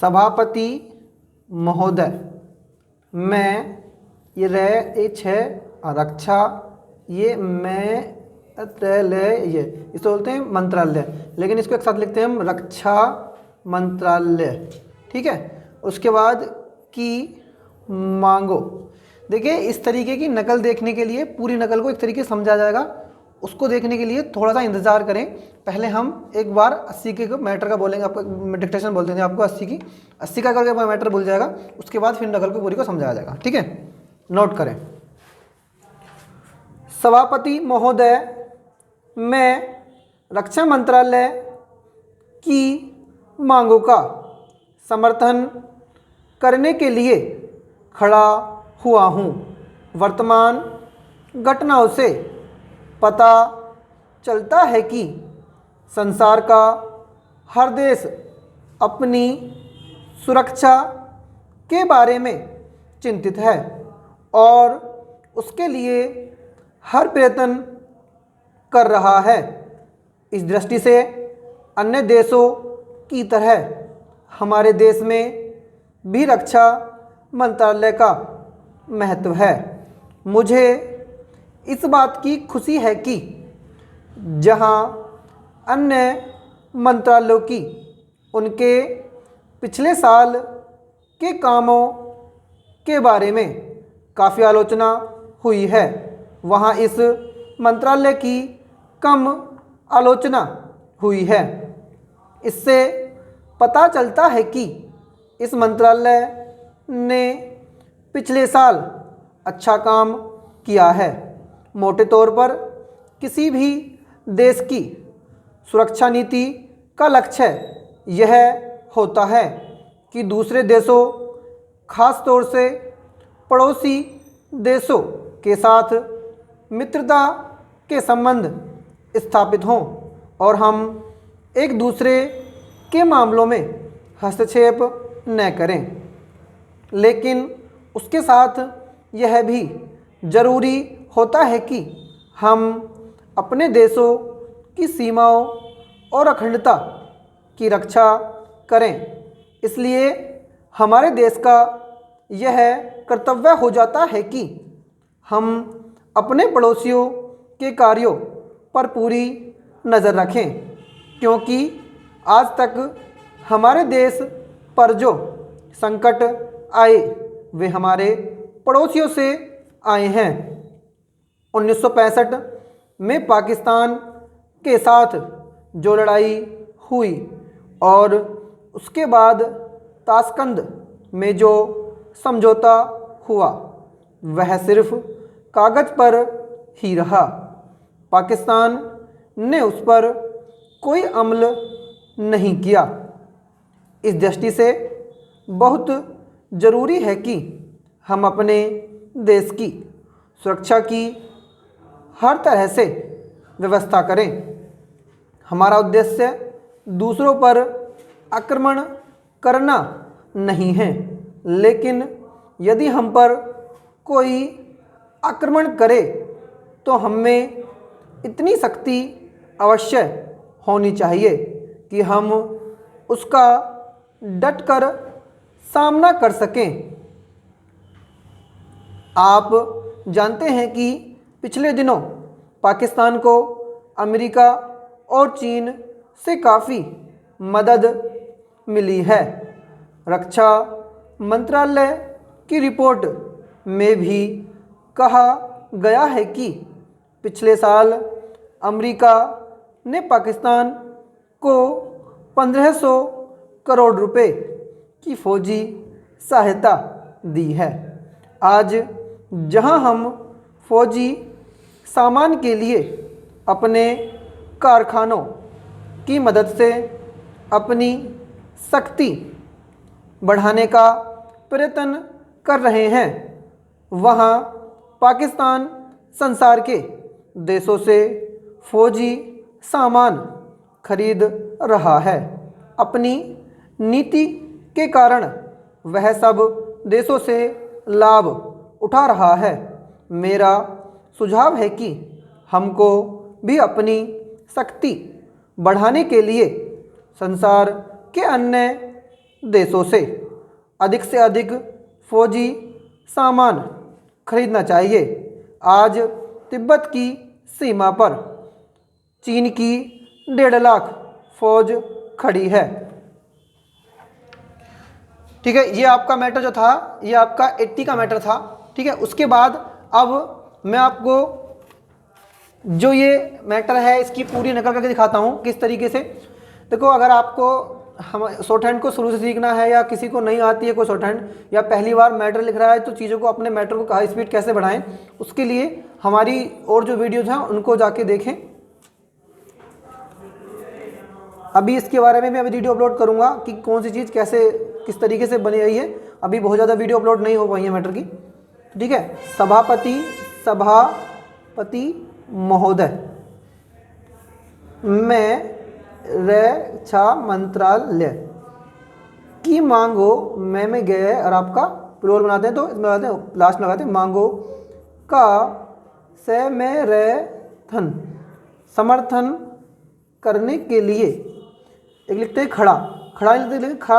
सभापति महोदय, मैं ये एच है रक्षा, ये मैं ये इसे बोलते हैं मंत्रालय, लेकिन इसको एक साथ लिखते हैं हम रक्षा मंत्रालय। ठीक है। उसके बाद की मांगो। देखिए इस तरीके की नकल देखने के लिए पूरी नकल को एक तरीके से समझा जाएगा, उसको देखने के लिए थोड़ा सा इंतज़ार करें। पहले हम एक बार 80 के मैटर का बोलेंगे, आपको डिक्टेशन बोल देंगे आपको 80 का करके मैटर भूल जाएगा, उसके बाद फिर नकल को पूरी को समझाया जाएगा। ठीक है, नोट करें। सभापति महोदय, मैं रक्षा मंत्रालय की मांगों का समर्थन करने के लिए खड़ा हुआ हूँ। वर्तमान घटनाओं से पता चलता है कि संसार का हर देश अपनी सुरक्षा के बारे में चिंतित है और उसके लिए हर प्रयत्न कर रहा है। इस दृष्टि से अन्य देशों की तरह हमारे देश में भी रक्षा मंत्रालय का महत्व है। मुझे इस बात की खुशी है कि जहां अन्य मंत्रालयों की उनके पिछले साल के कामों के बारे में काफ़ी आलोचना हुई है, वहां इस मंत्रालय की कम आलोचना हुई है। इससे पता चलता है कि इस मंत्रालय ने पिछले साल अच्छा काम किया है। मोटे तौर पर किसी भी देश की सुरक्षा नीति का लक्ष्य यह होता है कि दूसरे देशों, खास तौर से पड़ोसी देशों के साथ मित्रता के संबंध स्थापित हों और हम एक दूसरे के मामलों में हस्तक्षेप न करें। लेकिन उसके साथ यह भी जरूरी होता है कि हम अपने देशों की सीमाओं और अखंडता की रक्षा करें। इसलिए हमारे देश का यह कर्तव्य हो जाता है कि हम अपने पड़ोसियों के कार्यों पर पूरी नज़र रखें, क्योंकि आज तक हमारे देश पर जो संकट आए वे हमारे पड़ोसियों से आए हैं। 1965 में पाकिस्तान के साथ जो लड़ाई हुई और उसके बाद ताशकंद में जो समझौता हुआ वह सिर्फ कागज़ पर ही रहा। पाकिस्तान ने उस पर कोई अमल नहीं किया। इस दृष्टि से बहुत ज़रूरी है कि हम अपने देश की सुरक्षा की हर तरह से व्यवस्था करें। हमारा उद्देश्य दूसरों पर आक्रमण करना नहीं है, लेकिन यदि हम पर कोई आक्रमण करे तो हमें इतनी शक्ति अवश्य होनी चाहिए कि हम उसका डटकर सामना कर सकें। आप जानते हैं कि पिछले दिनों पाकिस्तान को अमेरिका और चीन से काफ़ी मदद मिली है। रक्षा मंत्रालय की रिपोर्ट में भी कहा गया है कि पिछले साल अमेरिका ने पाकिस्तान को 1500 करोड़ रुपए की फौजी सहायता दी है। आज जहां हम फौजी सामान के लिए अपने कारखानों की मदद से अपनी शक्ति बढ़ाने का प्रयत्न कर रहे हैं, वहां पाकिस्तान संसार के देशों से फौजी सामान खरीद रहा है। अपनी नीति के कारण वह सब देशों से लाभ उठा रहा है। मेरा सुझाव है कि हमको भी अपनी शक्ति बढ़ाने के लिए संसार के अन्य देशों से अधिक फौजी सामान खरीदना चाहिए। आज तिब्बत की सीमा पर चीन की 1.5 लाख फौज खड़ी है। ठीक है, ये आपका मैटर जो था ये आपका 80 का मैटर था। ठीक है, उसके बाद अब मैं आपको जो ये मैटर है इसकी पूरी नकल करके दिखाता हूँ किस तरीके से। देखो, अगर आपको हम शॉर्ट हैंड को शुरू से सीखना है या किसी को नहीं आती है कोई शॉर्ट हैंड या पहली बार मैटर लिख रहा है तो चीज़ों को अपने मैटर को हाई स्पीड कैसे बढ़ाएं, उसके लिए हमारी और जो वीडियोज हैं उनको जाके देखें। अभी इसके बारे में मैं अभी वीडियो अपलोड करूंगा कि कौन सी चीज़ कैसे किस तरीके से बनी रही है। अभी बहुत ज़्यादा वीडियो अपलोड नहीं हो पाई है मैटर की। ठीक है, सभापति महोदय, मैं रक्षा मंत्रालय की मांगो में गए और आपका प्लूरल बनाते हैं तो इसमें लगाते हैं लास्ट में लगाते हैं मांगो का समर्थन करने के लिए एक लिखते हैं खड़ा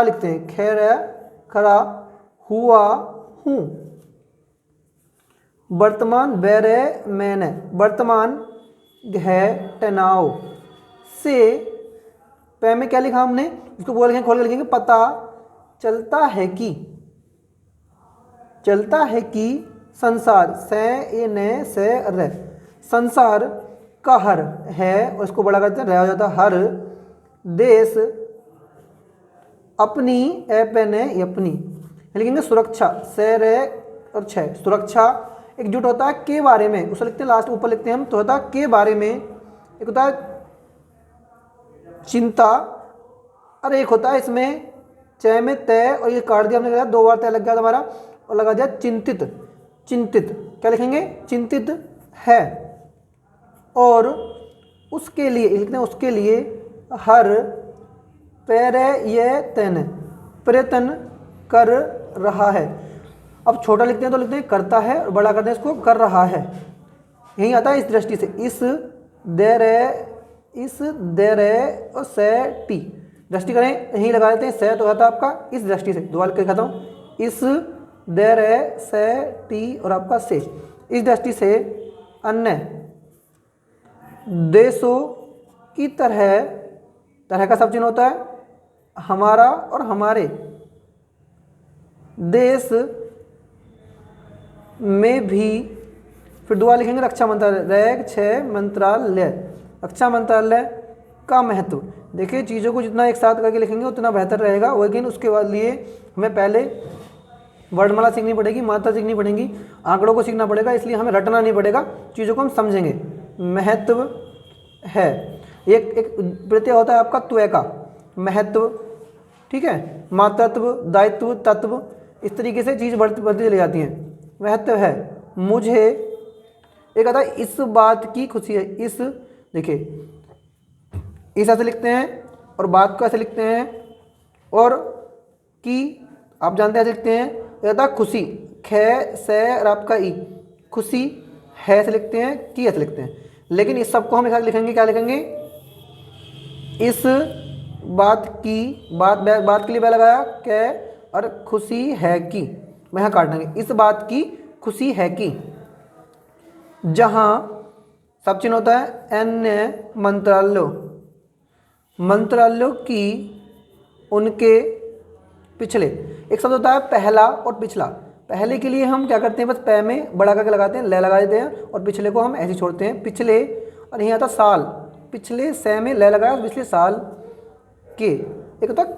लिखते हैं खड़ा हुआ हूँ। वर्तमान घटनाओं से पे में क्या लिखा हमने, इसको खोल के लिखेंगे पता चलता है कि संसार संसार का हर है और इसको बड़ा करते हैं रह हो जाता हर देश अपनी लिखेंगे सुरक्षा सुरक्षा एकजुट होता है के बारे में, उसे लिखते हैं लास्ट ऊपर लिखते हैं हम तो होता है के बारे में। एक होता है चिंता और एक होता है इसमें चय में तय और ये काट दिया हमने, लगा 2 बार तय लग गया हमारा और लगा दिया चिंतित क्या लिखेंगे चिंतित है और उसके लिए लिखते हैं उसके लिए हर प्रयत्न कर रहा है। अब छोटा लिखते हैं तो लिखते हैं करता है और बड़ा करते हैं इसको कर रहा है। यही आता है इस दृष्टि से इस दर और से टी दृष्टि करें यहीं लगा देते हैं से तो आता है आपका इस दृष्टि से दोबारा लिख के दिखाता हूँ इस दर से टी और आपका से इस दृष्टि से अन्य देशों की तरह का सब चिन्ह होता है हमारा और हमारे देश में भी। फिर दुआ लिखेंगे रक्षा मंत्रालय रक्षा मंत्रालय का महत्व। देखिए चीज़ों को जितना एक साथ करके लिखेंगे उतना बेहतर रहेगा, लेकिन उसके बाद लिए हमें पहले वर्णमाला सीखनी पड़ेगी, मात्रा सीखनी पड़ेगी, आंकड़ों को सीखना पड़ेगा, इसलिए हमें रटना नहीं पड़ेगा, चीज़ों को हम समझेंगे। महत्व है एक प्रत्यय होता है आपका त्वय का महत्व। ठीक है, मातृत्व दायित्व तत्व इस तरीके से चीज़ बढ़ती चली जाती हैं। महत्व है मुझे एक आता है इस बात की खुशी है। इस देखिए इस ऐसे लिखते हैं और बात को ऐसे लिखते हैं और की आप जानते हैं ऐसे लिखते हैं। रहता खुशी खे से और आपका ई खुशी है ऐसे लिखते हैं की ऐसे लिखते हैं, लेकिन इस सबको हम एक साथ लिखेंगे क्या लिखेंगे इस बात के लिए लगाया कै और खुशी है कि मैं यहाँ काट देंगे इस बात की खुशी है कि जहाँ सब चिन्ह होता है अन्य मंत्रालयों की उनके पिछले एक शब्द होता है पहला और पिछला। पहले के लिए हम क्या करते हैं बस पै में बड़ा करके लगाते हैं ले लगा देते हैं और पिछले को हम ऐसे छोड़ते हैं पिछले। और यहीं आता साल पिछले से में ले लगाया पिछले साल के। एक होता है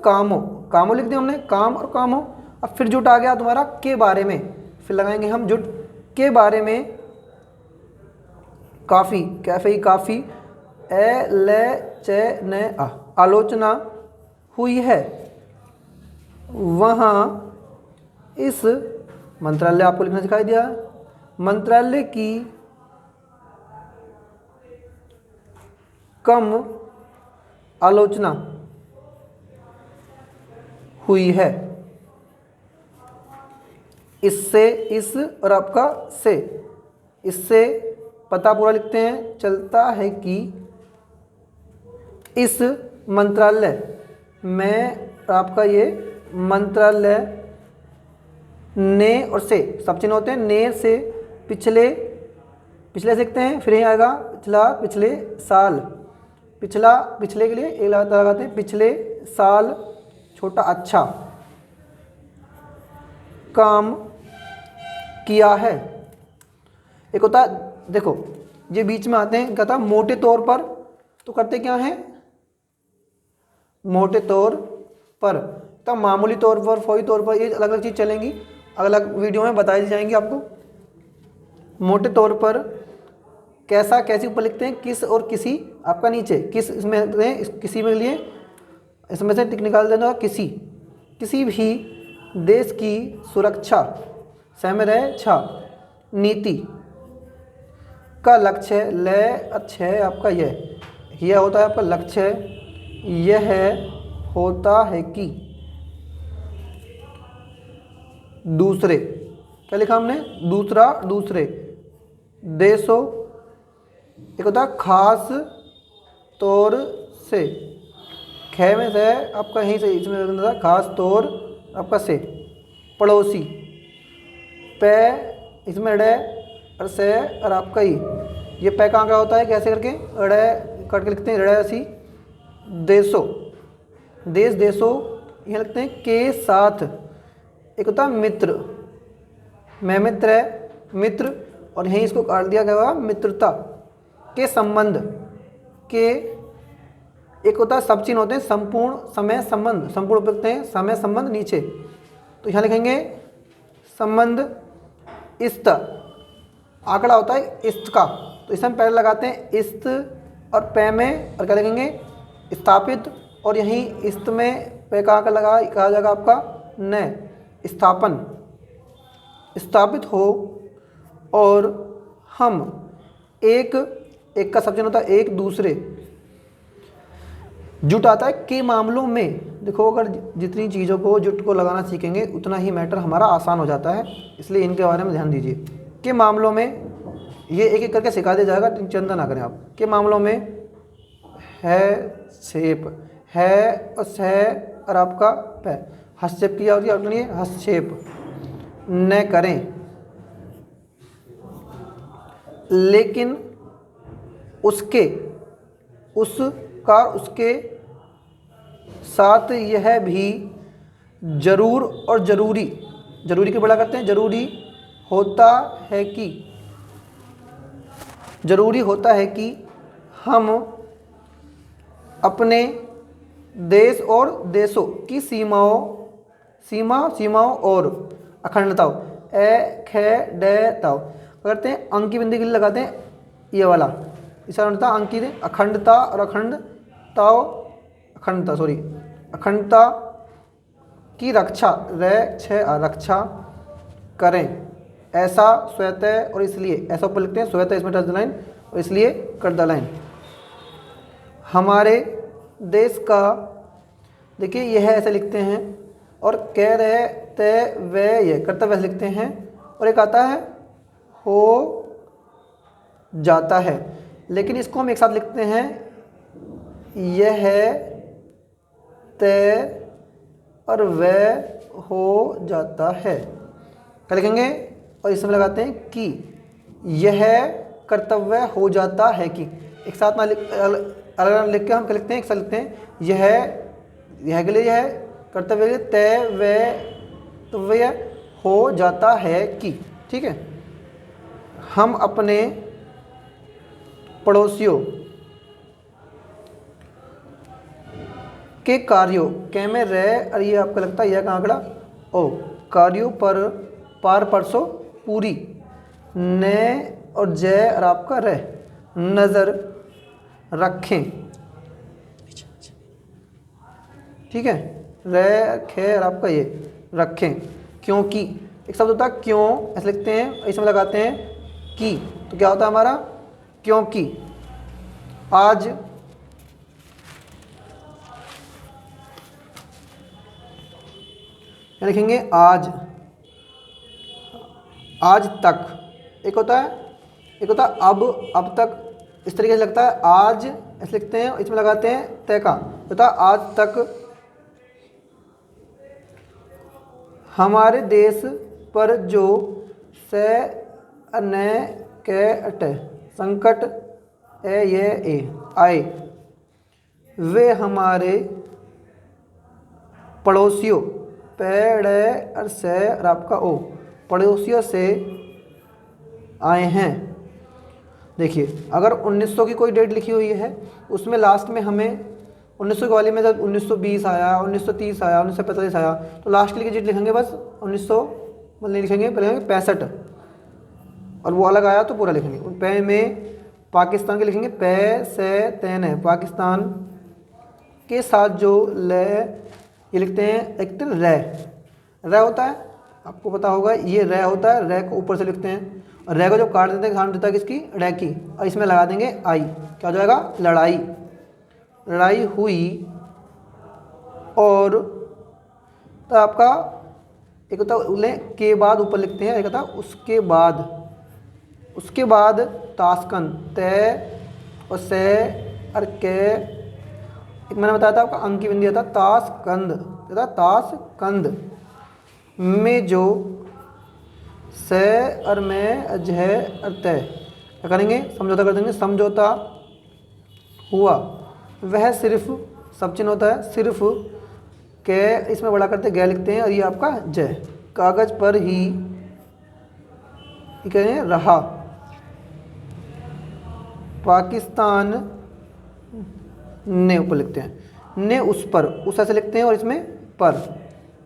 कामो लिख दिया हमने काम और कामो। अब फिर जुट आ गया तुम्हारा के बारे में, फिर लगाएंगे हम जुट के बारे में काफ़ी कैफे काफ़ी आलोचना हुई है। वहाँ इस मंत्रालय आपको लिखना सिखाई दिया मंत्रालय की कम आलोचना हुई है। इससे इस और आपका से इससे पता पूरा लिखते हैं चलता है कि इस मंत्रालय में आपका ये मंत्रालय, ने और से सब चिन्ह होते हैं। ने से पिछले, पिछले से लिखते हैं, फिर यहाँ आएगा पिछला, पिछले साल, पिछला, पिछले के लिए एक लगाते हैं, पिछले साल छोटा अच्छा काम किया है। एक होता है, देखो ये बीच में आते हैं, क्या था मोटे तौर पर, तो करते क्या है मोटे तौर पर, तब मामूली तौर पर, फौरी तौर पर, ये अलग अलग चीज़ चलेंगी, अलग अलग वीडियो में बताई जाएंगी आपको। मोटे तौर पर कैसा, कैसे ऊपर लिखते हैं, किस और किसी, आपका नीचे किस, इसमें लिखते हैं किसी में लिए, इसमें से टिक निकाल देना, किसी, किसी भी देश की सुरक्षा, सहम रहे छा, नीति का लक्ष्य, ले अच्छे है आपका यह होता है आपका लक्ष्य, यह होता है कि दूसरे, क्या लिखा हमने, दूसरा, दूसरे देशों, एक होता है खास तौर से, खे में से आपका यहीं से, इसमें था खास तौर आपका से, पड़ोसी, पे इसमें ड़े और से और आपका ही, ये पे कहाँ का होता है, कैसे करके ड़े कट के लिखते हैं, ड़ेसी, देशों, देश, देशों यहाँ लिखते हैं के साथ, एक होता है मित्र, मैं मित्र है, मित्र, और यहीं इसको काट दिया गया मित्रता के संबंध के, एक होता है सब चिन्ह होते हैं, संपूर्ण समय संबंध, संपूर्ण उपयोग हैं, समय संबंध नीचे, तो यहाँ लिखेंगे संबंध, इस्त, आंकड़ा होता है इस्त का, तो इसमें पहले लगाते हैं इस्त और पे में, और क्या लिखेंगे स्थापित, और यहीं इस्त में पे का आंकड़ा लगा, कहा जाएगा आपका न, स्थापन, स्थापित हो, और हम एक, एक का सब चिन्ह होता है एक दूसरे, जुट आता है के मामलों में, देखो अगर जितनी चीज़ों को जुट को लगाना सीखेंगे उतना ही मैटर हमारा आसान हो जाता है, इसलिए इनके बारे में ध्यान दीजिए। के मामलों में ये एक एक करके सिखा दिया जाएगा, चिंता ना करें आप। के मामलों में है छेप, है और सह और आपका पे, हस्तक्षेप किया होती है आपके लिए, हस्तक्षेप न करें, लेकिन उसके, उसका, उसके साथ यह भी जरूर और जरूरी, जरूरी के बड़ा करते हैं, जरूरी होता है कि, जरूरी होता है कि हम अपने देश और देशों की सीमाओं, सीमाओं और अखंडताओं, ए खे डे ताओ करते हैं, अंक की बिंदी के लिए लगाते हैं ये वाला, इस अंक की अखंडता और अखंडताओं, अखंडता सॉरी अखंडता की रक्षा, रक्षा करें, ऐसा स्वतः और इसलिए, ऐसा ऊपर लिखते हैं स्वतः, इसमें टच द लाइन और इसलिए कट द लाइन, हमारे देश का, देखिए यह ऐसे लिखते हैं, और कह रहे तय वे ये कर्तव्य ऐसे लिखते हैं, और एक आता है हो जाता है, लेकिन इसको हम एक साथ लिखते हैं, यह तय और वह हो जाता है, क्या लिखेंगे, और इसमें लगाते हैं कि यह कर्तव्य हो जाता है कि, एक साथ ना अलग लिख के हम क्या लिखते हैं, एक साथ लिखते हैं, यह के लिए यह कर्तव्य के लिए तय वे हो जाता है कि, ठीक है। हम अपने पड़ोसियों के कार्यों, कै में रह, और ये आपका लगता है यह का आंकड़ा ओ, कार्यों पर पार परसों पूरी, न और जय और आपका रह, नज़र रखें, ठीक है, रह खे और आपका ये रखें, क्योंकि एक शब्द होता है क्यों, ऐसे लिखते हैं, इसमें लगाते हैं कि, तो क्या होता है हमारा, क्योंकि आज लिखेंगे आज, आज तक, एक होता है अब तक, इस तरीके से लगता है आज, ऐसे लिखते हैं, इसमें लगाते हैं तय का, होता है आज तक हमारे देश पर जो सैन्य संकट ये आए वे हमारे पड़ोसियों पेड़ से और आपका ओ पड़ोसियों से आए हैं। देखिए अगर 1900 की कोई डेट लिखी हुई है उसमें लास्ट में हमें 1900 वाली में जब 1920 आया, 1930 आया, 1945 आया तो लास्ट की डेट लिखेंगे बस 1900 मतलब नहीं लिखेंगे, पहले 65 और वो अलग आया तो पूरा लिखेंगे। पे में पाकिस्तान के लिखेंगे पे से तैन है, पाकिस्तान के साथ जो ले ये लिखते हैं एक रे होता है, आपको पता होगा ये रे होता है, रे को ऊपर से लिखते हैं और रे को जब काट देते हैं सामने देता है किसकी रे की, और इसमें लगा देंगे आई, क्या हो जाएगा लड़ाई। लड़ाई हुई और तो आपका एक होता है के बाद ऊपर लिखते हैं, एक होता है उसके बाद ताशकंद तय और से और के एक मैंने बताया था आपका अंक की बिंदी था ताशकंद में जो से और में अजह और तय क्या करेंगे समझौता कर देंगे। समझौता हुआ वह सिर्फ सब चिन्ह होता है, सिर्फ के इसमें बड़ा करते गै लिखते हैं और ये आपका जय कागज पर ही कहें रहा। पाकिस्तान ने ऊपर लिखते हैं, ने उस पर उस ऐसे लिखते हैं और इसमें पर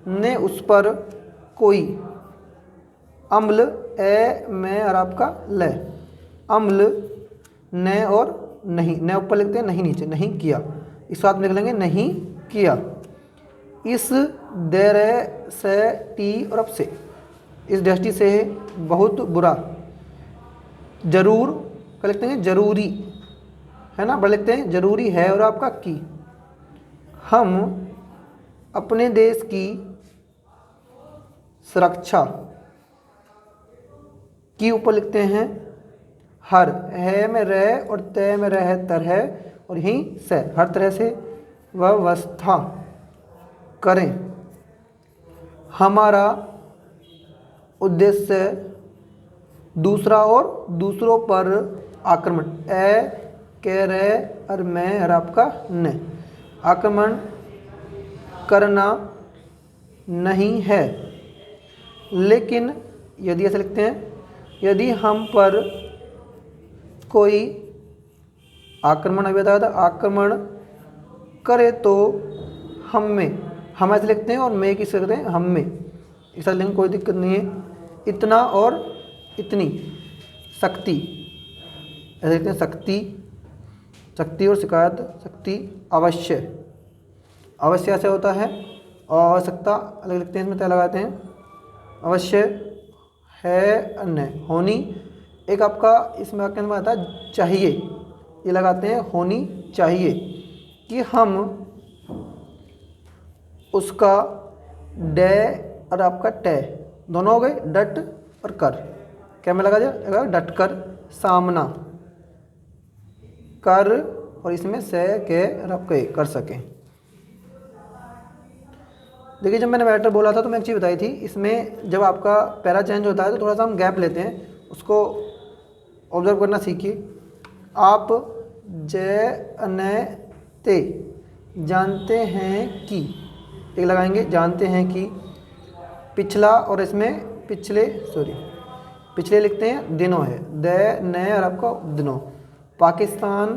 ने उस पर कोई अम्ल ए में और आपका ल अम्ल ने और नहीं, ने ऊपर लिखते हैं नहीं नीचे, नहीं किया इस बात में लिख लेंगे नहीं किया। इस देर से टी और अब से इस दृष्टि से बहुत बुरा जरूर क्या लिखते हैं जरूरी है ना, बड़ा लिखते हैं जरूरी है और आपका की। हम अपने देश की सुरक्षा की ऊपर लिखते हैं हर है में रह और तय में रह तरह और यहीं से हर तरह से व्यवस्था करें। हमारा उद्देश्य दूसरा और दूसरों पर आक्रमण ए कह रहे और मैं और आपका न आक्रमण करना नहीं है, लेकिन यदि ऐसे लिखते हैं यदि हम पर कोई आक्रमण अभी बताया था आक्रमण करे तो हम में, हम ऐसे लिखते हैं और मैं किस लिखते हैं हम में, इस तरह लिखने कोई दिक्कत नहीं है। इतना और इतनी शक्ति ऐसे लिखते हैं शक्ति, शक्ति और शिकायत शक्ति अवश्य, अवश्य ऐसे होता है और आवश्यकता अलग लिखते हैं, इसमें तय लगाते हैं अवश्य है अन्य होनी। एक आपका इसमें वाक्य में आता है चाहिए, ये लगाते हैं होनी चाहिए कि हम उसका डे और आपका टे दोनों हो गए डट और कर, क्या में लगा दिया डट कर सामना कर और इसमें से के और आपके कर सकें। देखिए जब मैंने मैटर बोला था तो मैं एक चीज़ बताई थी, इसमें जब आपका पैरा चेंज होता है तो थोड़ा सा हम गैप लेते हैं, उसको ऑब्जर्व करना सीखिए। आप ते जानते हैं कि एक लगाएंगे जानते हैं कि पिछला और इसमें पिछले लिखते हैं दिनों है दे ने और आपका दिनों। पाकिस्तान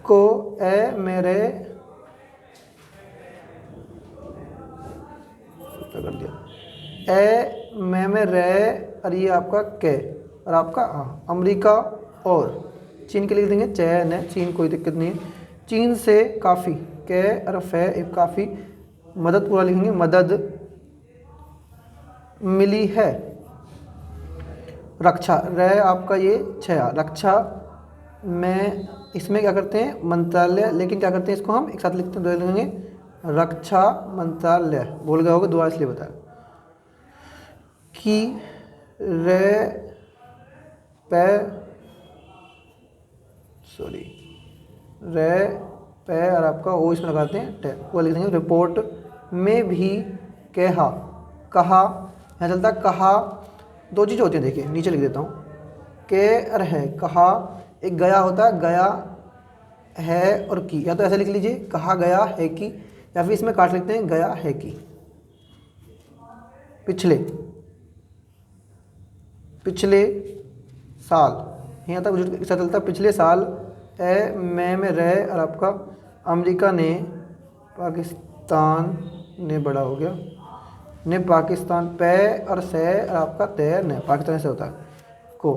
को ए मेरे कर दिया ए में रहे और ये आपका के और आपका अमेरिका और चीन के लिख देंगे चैन है, चीन कोई दिक्कत नहीं है। चीन से काफ़ी के और फे एक काफ़ी मदद पूरा लिखेंगे मदद मिली है। रक्षा रह आपका ये छया रक्षा में इसमें क्या करते हैं मंत्रालय, लेकिन क्या करते हैं इसको हम एक साथ लिखते हैं लिखेंगे रक्षा मंत्रालय, बोल गया होगा दोबारा इसलिए बताया कि रे पे और आपका ओ इसमें लगाते हैं टे वो लिख देंगे रिपोर्ट में भी कहा, कहा, यहाँ चलता कहा, दो चीज़ होती हैं, देखिए नीचे लिख देता हूँ, कह रहे कहा, एक गया होता है, गया है और की, या तो ऐसे लिख लीजिए कहा गया है कि, या फिर इसमें काट लिखते हैं गया है कि। पिछले, पिछले साल, यहाँ तक इसका चलता पिछले साल, ए में रह और आपका अमेरिका ने पाकिस्तान ने बड़ा हो गया, ने पाकिस्तान, पे और से और आपका तय ने पाकिस्तान से होता है को।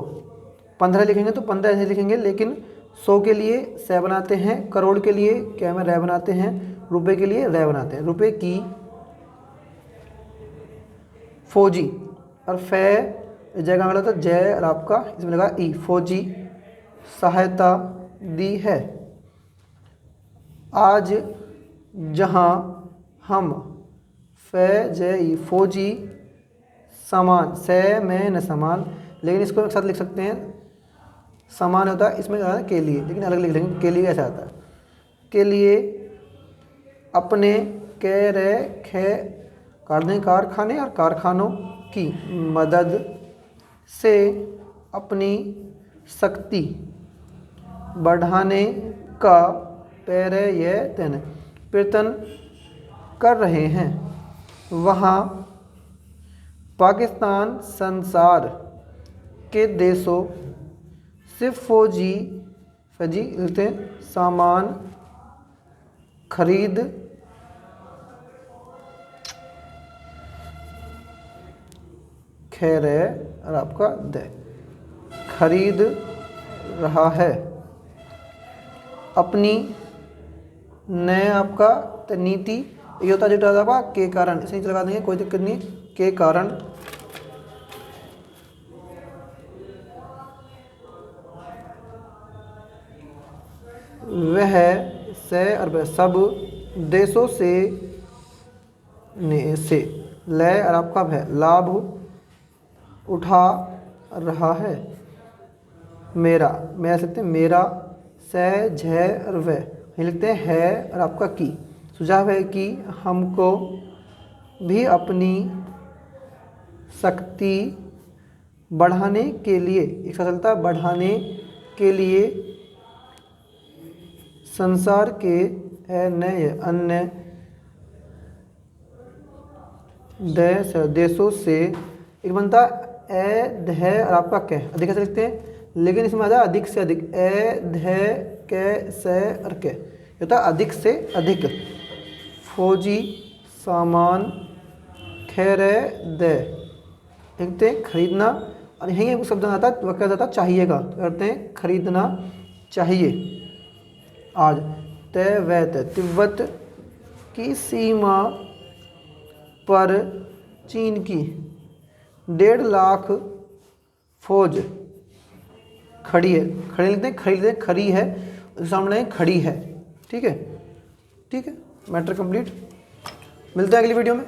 15 लिखेंगे तो 15 ऐसे लिखेंगे, लेकिन 100 के लिए से बनाते हैं, करोड़ के लिए क्या में रह बनाते हैं, रुपए के लिए रह बनाते हैं। रुपए की फौजी, और फे जगह मिला था जय और आपका इसमें लगा ई, फौजी सहायता दी है। आज जहां हम, फे जय ई, फौजी सामान, से में न सामान, लेकिन इसको एक साथ लिख सकते हैं, सामान होता है इसमें है के लिए, लेकिन अलग लिख लेंगे, के लिए ऐसा आता है, के लिए अपने, कह रहे खे काट दें कारखाने और कारखानों की मदद से अपनी शक्ति बढ़ाने का प्रयत्न कर रहे हैं। वहाँ पाकिस्तान संसार के देशों से फौजी सामान खरीद खैर और आपका दे खरीद रहा है। अपनी नए आपका नीति ये होता है जो आपका के कारण, इसे नीचे लगा देंगे, कोई दिक्कत नहीं, के कारण वह से और वह सब देशों से ले और आपका है लाभ उठा रहा है। मेरा, मैं सकते हैं मेरा, से झ और वह ये लिखते हैं है और आपका की। सुझाव है कि हमको भी अपनी शक्ति बढ़ाने के लिए, एक साथ चलता बढ़ाने के लिए संसार के अन्य देशों से, एक बनता ए ध और आपका कह, अधिक ऐसे लिखते हैं, लेकिन इसमें आ जाए अधिक से अधिक, ए ध क से और के, होता है अधिक से अधिक। फौजी सामान खैर दे, लिखते हैं खरीदना, और यहीं एक शब्द आता है वह क्या जाता चाहिएगा, तो करते हैं खरीदना चाहिए। आज तय वैत, तिब्बत की सीमा पर चीन की 1.5 लाख फौज खड़ी है, खड़ी लिखते हैं, खड़ी लिखते हैं, खड़ी है, सामने खड़ी है। ठीक है, ठीक है, मैटर कंप्लीट। मिलते हैं अगली वीडियो में।